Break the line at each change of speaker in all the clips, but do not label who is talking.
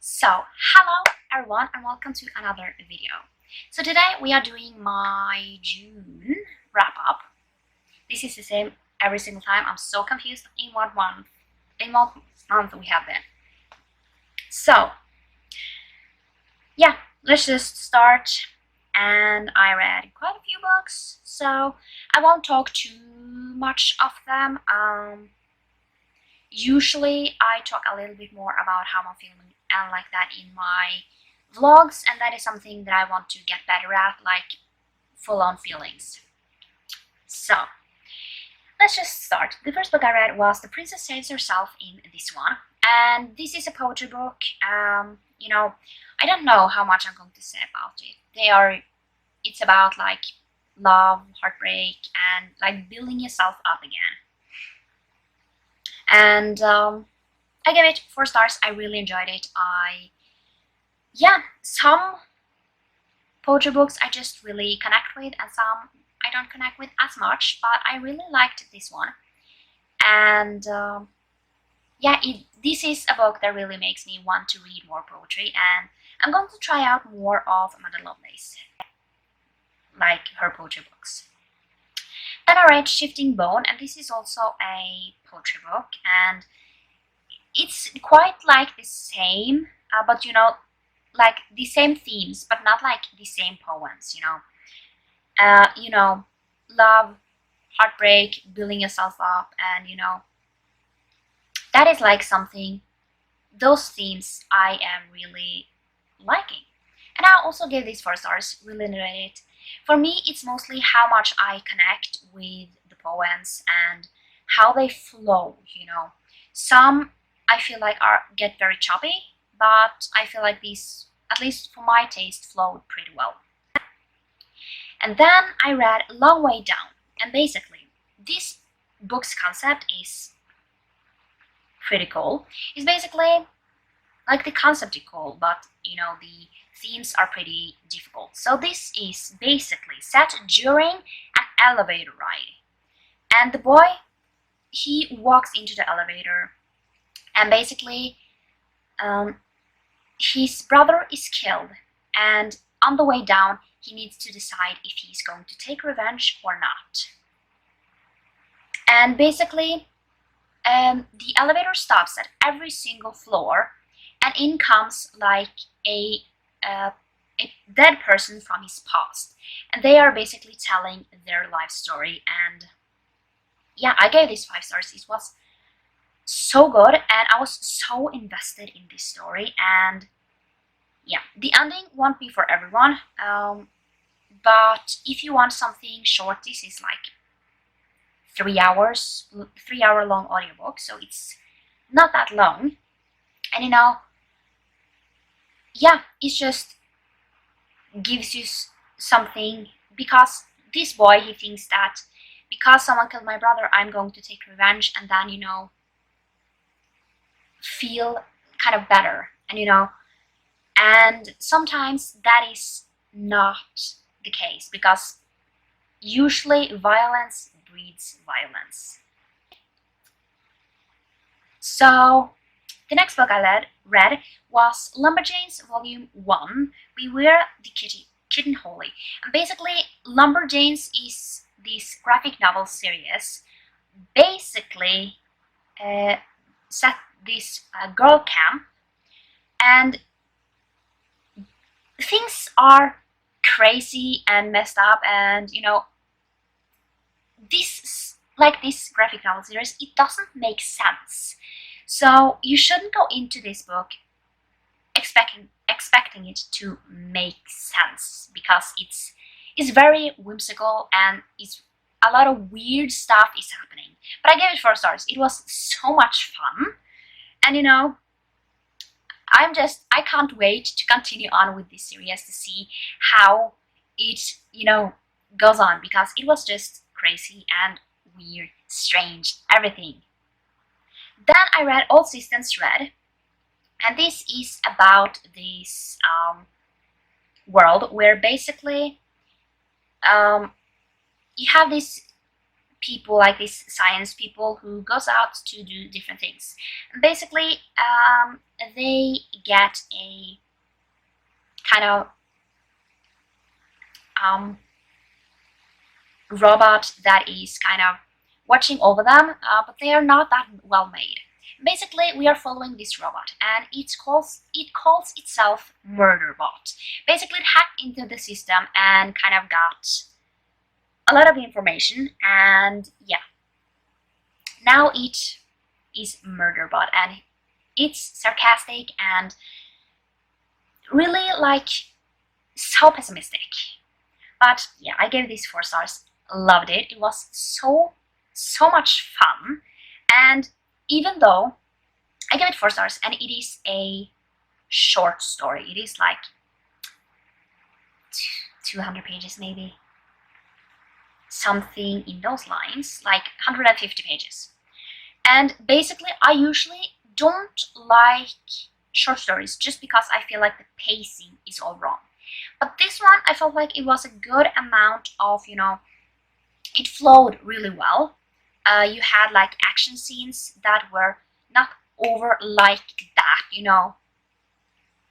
So, hello everyone and welcome to another video. So today we are doing my June wrap up. This is the same every single time. I'm so confused in what month we have been. So, yeah, let's just start. And I read quite a few books, so I won't talk too much of them. Usually I talk a little bit more about how I'm feeling and like that in my vlogs, and that is something that I want to get better at, like full-on feelings. So let's just start. The first book I read was The Princess Saves Herself in this one, and this is a poetry book. I don't know how much I'm going to say about it. It's about like love, heartbreak, and like building yourself up again. And I gave it 4 stars. I really enjoyed it. Some poetry books I just really connect with, and some I don't connect with as much, but I really liked this one. And this is a book that really makes me want to read more poetry, and I'm going to try out more of Amanda Lovelace, like her poetry books. Then I read Shifting Bone, and this is also a poetry book, and it's quite like the same, but like the same themes, but not like the same poems, love, heartbreak, building yourself up, and that is like something, those themes I am really liking. And I also gave this 4 stars, really enjoyed it. For me, it's mostly how much I connect with the poems and how they flow, Some I feel like get very choppy, but I feel like these, at least for my taste, flowed pretty well. And then I read Long Way Down, and basically this book's concept is pretty cool. It's basically like the concept is cool, but the themes are pretty difficult. So this is basically set during an elevator ride, and the boy, he walks into the elevator, and basically his brother is killed, and on the way down he needs to decide if he's going to take revenge or not. And basically the elevator stops at every single floor, and in comes like a dead person from his past, and they are basically telling their life story. And yeah, I gave this 5 stars. It was so good, and I was so invested in this story. And yeah, the ending won't be for everyone, but if you want something short, this is like 3 hour long audiobook, so it's not that long. And it just gives you something, because this boy, he thinks that because someone killed my brother, I'm going to take revenge, and then feel kind of better. And sometimes that is not the case, because usually violence breeds violence. So the next book I read was Lumberjanes Volume 1, Beware the Kitten Holy. And basically, Lumberjanes is this graphic novel series, basically set this girl camp, and things are crazy and messed up, and this graphic novel series, it doesn't make sense. So you shouldn't go into this book expecting it to make sense, because it's very whimsical, and it's a lot of weird stuff is happening. But I gave it 4 stars. It was so much fun, and I can't wait to continue on with this series to see how it goes on, because it was just crazy and weird, strange, everything. Then I read All Systems Red, and this is about this world where basically you have these people, like these science people, who goes out to do different things. And basically they get a kind of robot that is kind of watching over them, but they are not that well made. Basically, we are following this robot, and it calls itself Murderbot. Basically, it hacked into the system and kind of got a lot of information, and yeah, now it is Murderbot, and it's sarcastic and really like so pessimistic. But yeah, I gave this 4 stars. Loved it. It was so much fun. And even though I gave it 4 stars, and it is a short story, it is like 200 pages maybe, something in those lines, like 150 pages. And basically, I usually don't like short stories just because I feel like the pacing is all wrong. But this one, I felt like it was a good amount of, it flowed really well. You had like action scenes that were not over like that,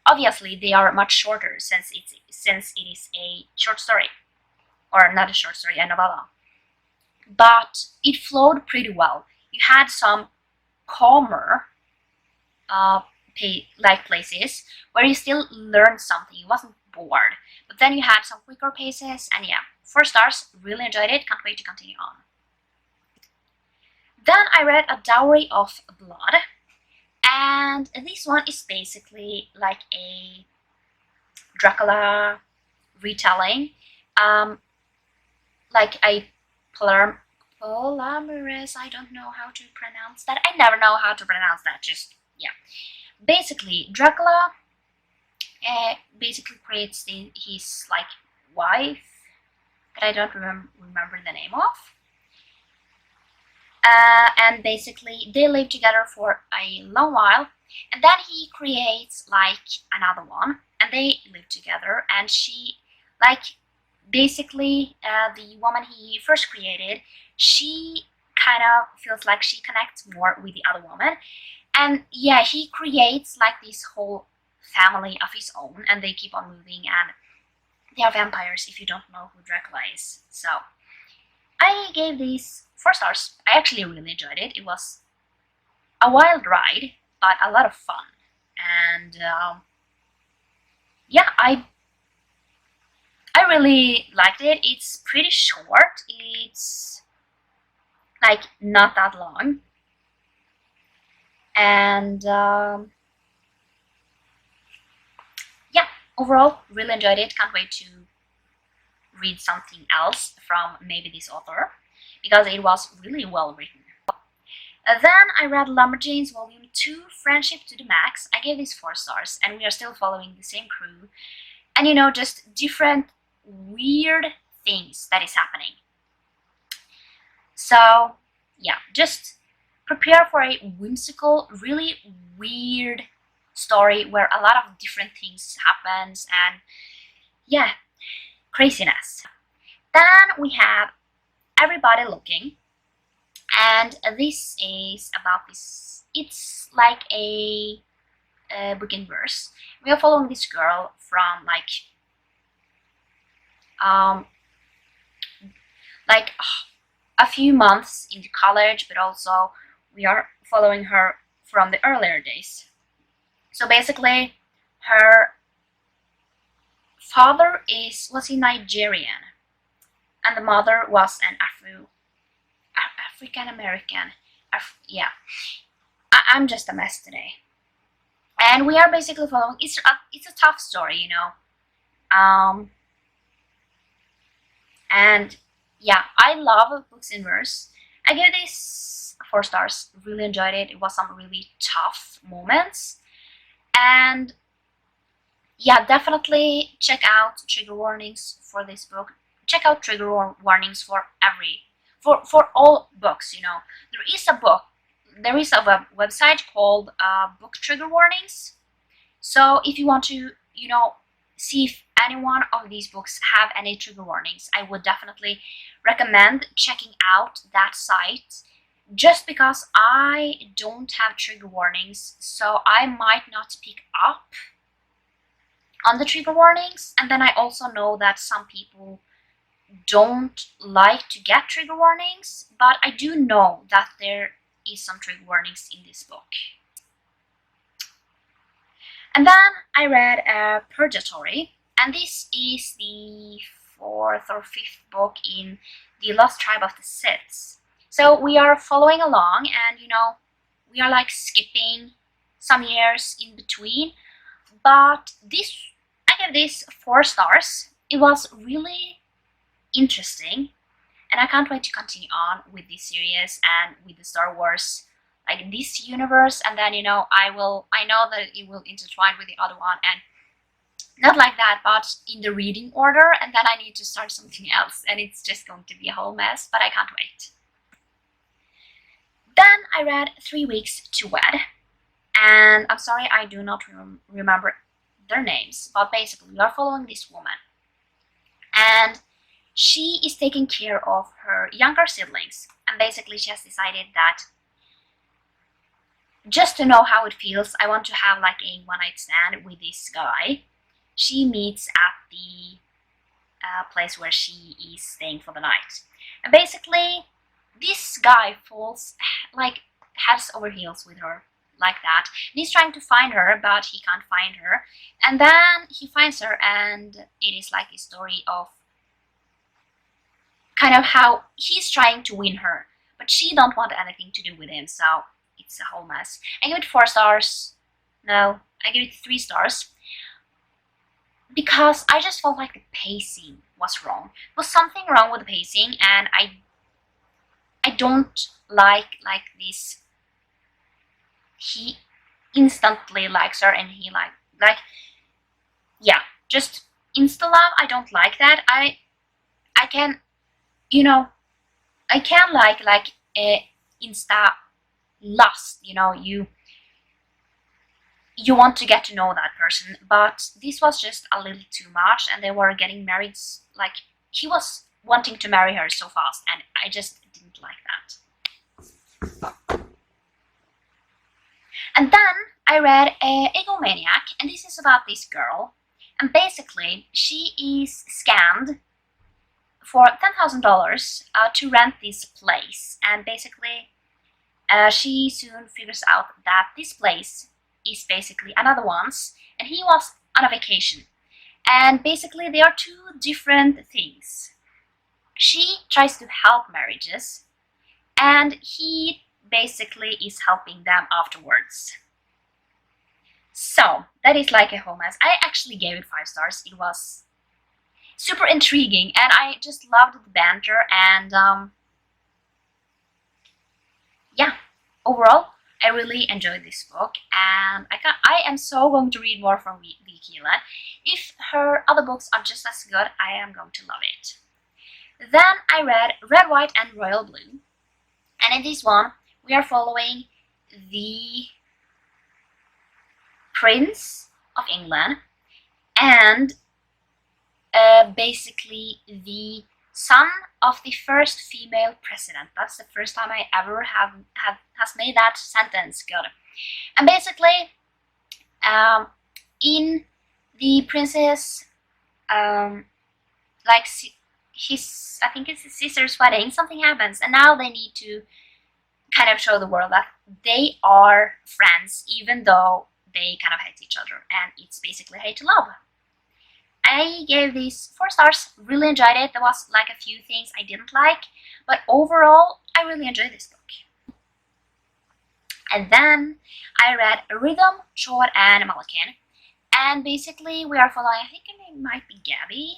Obviously, they are much shorter since it is a short story, or not a short story, a novella. But it flowed pretty well. You had some calmer places where you still learned something. You wasn't bored. But then you had some quicker paces, and yeah, 4 stars. Really enjoyed it. Can't wait to continue on. Then I read A Dowry of Blood, and this one is basically like a Dracula retelling, like a polymerase. I don't know how to pronounce that. I never know how to pronounce that. Just yeah. Basically, Dracula basically creates his like wife that I don't remember the name of. And basically they live together for a long while, and then he creates like another one, and they live together, and she like basically the woman he first created, she kind of feels like she connects more with the other woman, and yeah, he creates like this whole family of his own, and they keep on moving, and they are vampires if you don't know who Dracula is. So I gave these 4 stars. I actually really enjoyed it. It was a wild ride, but a lot of fun. And yeah, I really liked it. It's pretty short. It's like not that long. And yeah, overall, really enjoyed it. Can't wait to read something else from maybe this author, because it was really well written. Then I read Lumberjanes Volume 2, Friendship to the Max. I gave this 4 stars, and we are still following the same crew. And just different weird things that is happening. So yeah, just prepare for a whimsical, really weird story where a lot of different things happens, and yeah, craziness. Then we have Everybody Looking, and this is about this. It's like a book in verse. We are following this girl from like a few months into college, but also we are following her from the earlier days. So basically, her father was he Nigerian, and the mother was an African American. Yeah, I'm just a mess today. And we are basically following. It's a tough story, And yeah, I love books in verse. I gave this 4 stars. Really enjoyed it. It was some really tough moments, and yeah, definitely check out trigger warnings for this book. Check out trigger warnings for all books. There is a website called Book Trigger Warnings. So if you want to see if any one of these books have any trigger warnings, I would definitely recommend checking out that site, just because I don't have trigger warnings, so I might not pick up on the trigger warnings. And then I also know that some people don't like to get trigger warnings, but I do know that there is some trigger warnings in this book. And then I read Purgatory, and this is the 4th or 5th book in the Lost Tribe of the Siths. So we are following along, and we are like skipping some years in between, but I gave this 4 stars. It was really interesting, and I can't wait to continue on with this series and with the Star Wars, like this universe. And then I know that it will intertwine with the other one, and not like that, but in the reading order, and then I need to start something else, and it's just going to be a whole mess, but I can't wait. Then I read 3 Weeks to Wed, and I'm sorry I do not remember their names, but basically we are following this woman, and she is taking care of her younger siblings, and basically she has decided that just to know how it feels, I want to have like a one-night stand with this guy. She meets at the place where she is staying for the night, and basically this guy falls like heads over heels with her like that, and he's trying to find her, but he can't find her, and then he finds her, and it is like a story of kind of how he's trying to win her, but she don't want anything to do with him, so it's a whole mess. I give it 4 stars. No, I give it 3 stars, because I just felt like the pacing was wrong. There was something wrong with the pacing, and I don't like this. He instantly likes her, and he like yeah, just insta love. I don't like that. I can I can like insta lust. You want to get to know that person, but this was just a little too much, and they were getting married, like he was wanting to marry her so fast, and I just didn't like that. And then I read Maniac, and this is about this girl, and basically she is scammed for $10,000 to rent this place, and basically she soon figures out that this place is basically another one's, and he was on a vacation, and basically they are 2 different things. She tries to help marriages, and he basically is helping them afterwards. So that is like a whole mess. I actually gave it 5 stars. It was super intriguing, and I just loved the banter, and yeah, overall I really enjoyed this book, and I am so going to read more from Vicky. If her other books are just as good, I am going to love it. Then I read Red, White and Royal Blue, and in this one we are following the Prince of England, and basically the son of the first female president. That's the first time I ever has made that sentence good. And basically, in the prince's like his, I think it's his sister's wedding, something happens, and now they need to kind of show the world that they are friends, even though they kind of hate each other, and it's basically hate to love. I gave this 4 stars, really enjoyed it. There was like a few things I didn't like, but overall I really enjoyed this book. And then I read Rhythm, Chord and Malakin, and basically we are following, I think her name might be Gabby,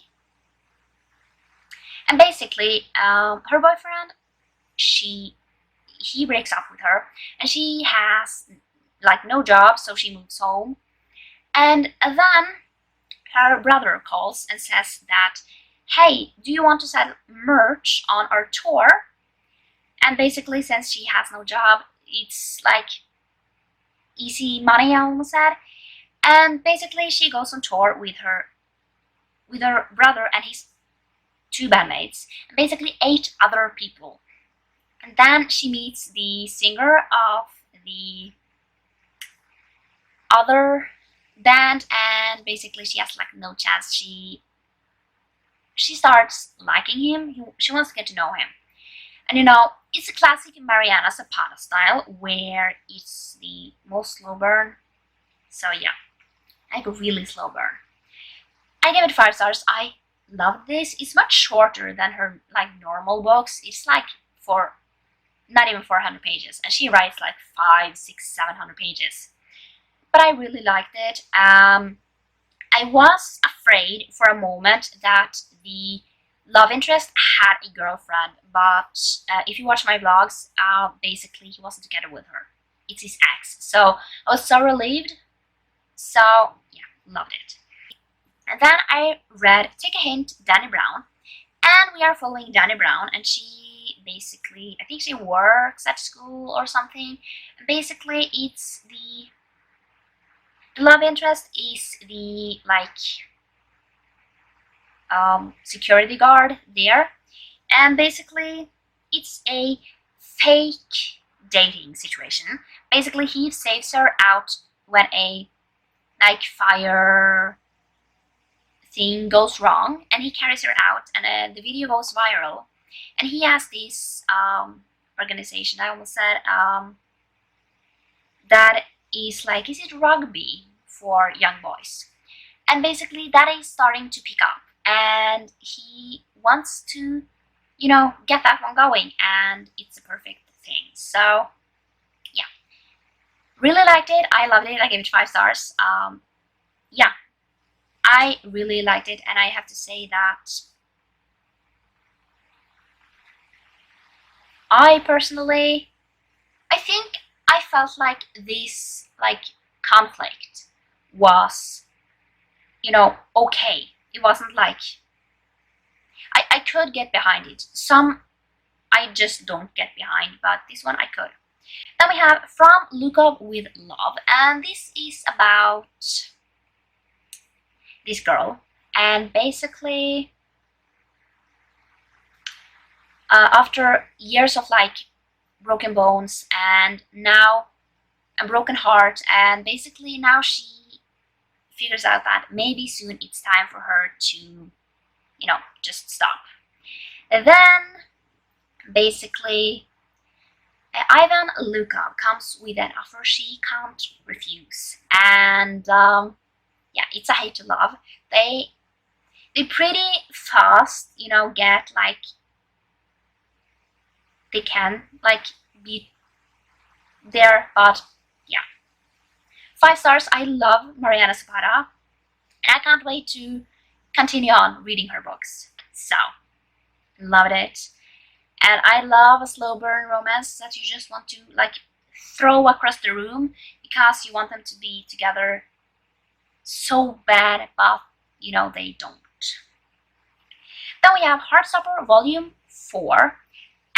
and basically her boyfriend, he breaks up with her, and she has like no job, so she moves home, and then her brother calls and says that, hey, do you want to sell merch on our tour? And basically, since she has no job, it's like easy money, I almost said. And basically she goes on tour with her brother and his 2 bandmates, and basically 8 other people. And then she meets the singer of the other band, and basically she has like no chance. She starts liking him. She wants to get to know him. And you know, it's a classic Mariana Zapata style where it's the most slow burn. So yeah, like a really slow burn. I give it 5 stars. I love this. It's much shorter than her like normal books. It's like for not even 400 pages, and she writes like 500, 600, 700 pages. But I really liked it. I was afraid for a moment that the love interest had a girlfriend, but if you watch my vlogs, basically he wasn't together with her. It's his ex. So I was so relieved. So yeah, loved it. And then I read Take a Hint, Danny Brown. And we are following Danny Brown, and she basically, I think she works at school or something. And basically it's the love interest is the like security guard there, and basically it's a fake dating situation. Basically he saves her out when a like fire thing goes wrong, and he carries her out, and the video goes viral. And he has this organization, I almost said, that is like, is it rugby for young boys? And basically that is starting to pick up, and he wants to, you know, get that one going, and it's a perfect thing. So yeah, really liked it. I loved it. I gave it 5 stars. Yeah, I really liked it, and I have to say that I personally, I think I felt like this like conflict was, you know, okay. It wasn't like, I could get behind it. Some I just don't get behind, but this one I could. Then we have From Luca with Love, and this is about this girl, and basically after years of like broken bones and now a broken heart, and basically now she figures out that maybe soon it's time for her to, you know, just stop. And then basically Ivan Luca comes with an offer she can't refuse, and yeah, it's a hate to love. They pretty fast, you know, get like, they can like be there, but yeah, 5 stars. I love Mariana Zapata, and I can't wait to continue on reading her books. So loved it. And I love a slow burn romance that you just want to like throw across the room because you want them to be together so bad, but you know they don't. Then we have Heartstopper Volume 4,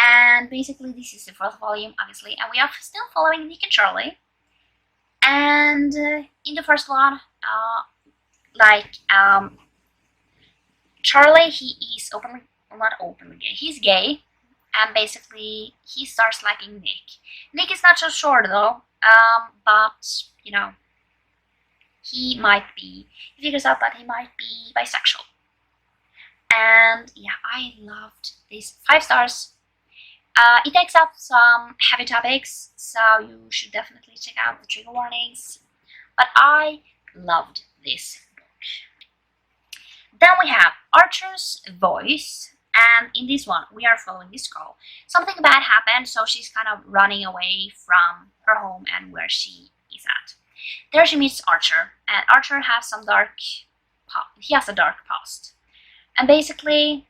and basically this is the 4th volume, obviously, and we are still following Nick and Charlie. And in the first one, Charlie, he is not openly gay, he's gay, and basically he starts liking Nick. Nick is not so sure though, but you know, he figures out that he might be bisexual. And yeah, I loved this. 5 stars. It takes up some heavy topics, so you should definitely check out the trigger warnings. But I loved this book. Then we have Archer's Voice, and in this one we are following this girl. Something bad happened, so she's kind of running away from her home and where she is at. There she meets Archer, and Archer has some he has a dark past. And basically,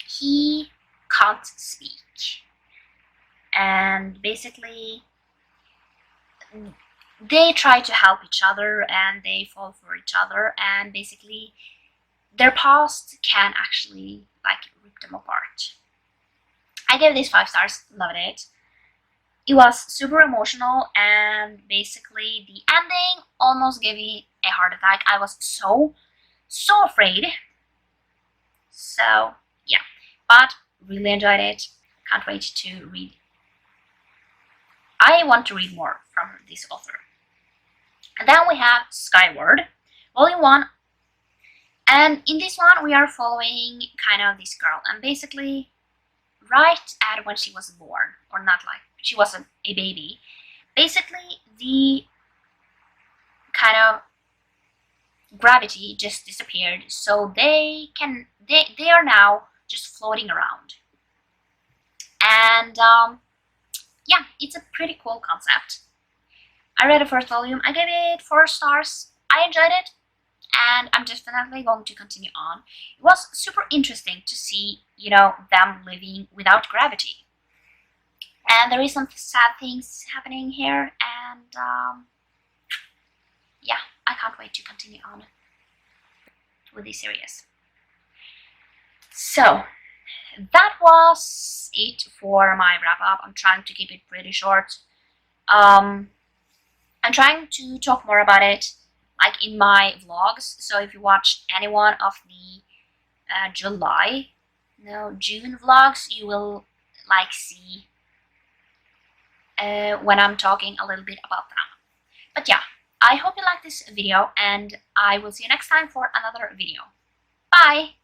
he can't speak. And basically, they try to help each other and they fall for each other, and basically their past can actually like rip them apart. I gave this 5 stars, loved it. It was super emotional, and basically the ending almost gave me a heart attack. I was so afraid. So yeah, but really enjoyed it. Can't wait to read. I want to read more from this author. And then we have Skyward, Volume 1. And in this one, we are following kind of this girl. And basically, right at when she was born, or not like, she was a baby, basically the kind of gravity just disappeared. So they are now just floating around. And yeah, it's a pretty cool concept. I read the first volume. I gave it 4 stars. I enjoyed it, and I'm definitely going to continue on. It was super interesting to see, you know, them living without gravity. And there is some sad things happening here, and yeah, I can't wait to continue on with this series. So that was it for my wrap-up. I'm trying to keep it pretty short. I'm trying to talk more about it, like in my vlogs. So if you watch any one of the June vlogs, you will like see when I'm talking a little bit about them. But yeah, I hope you like this video, and I will see you next time for another video. Bye!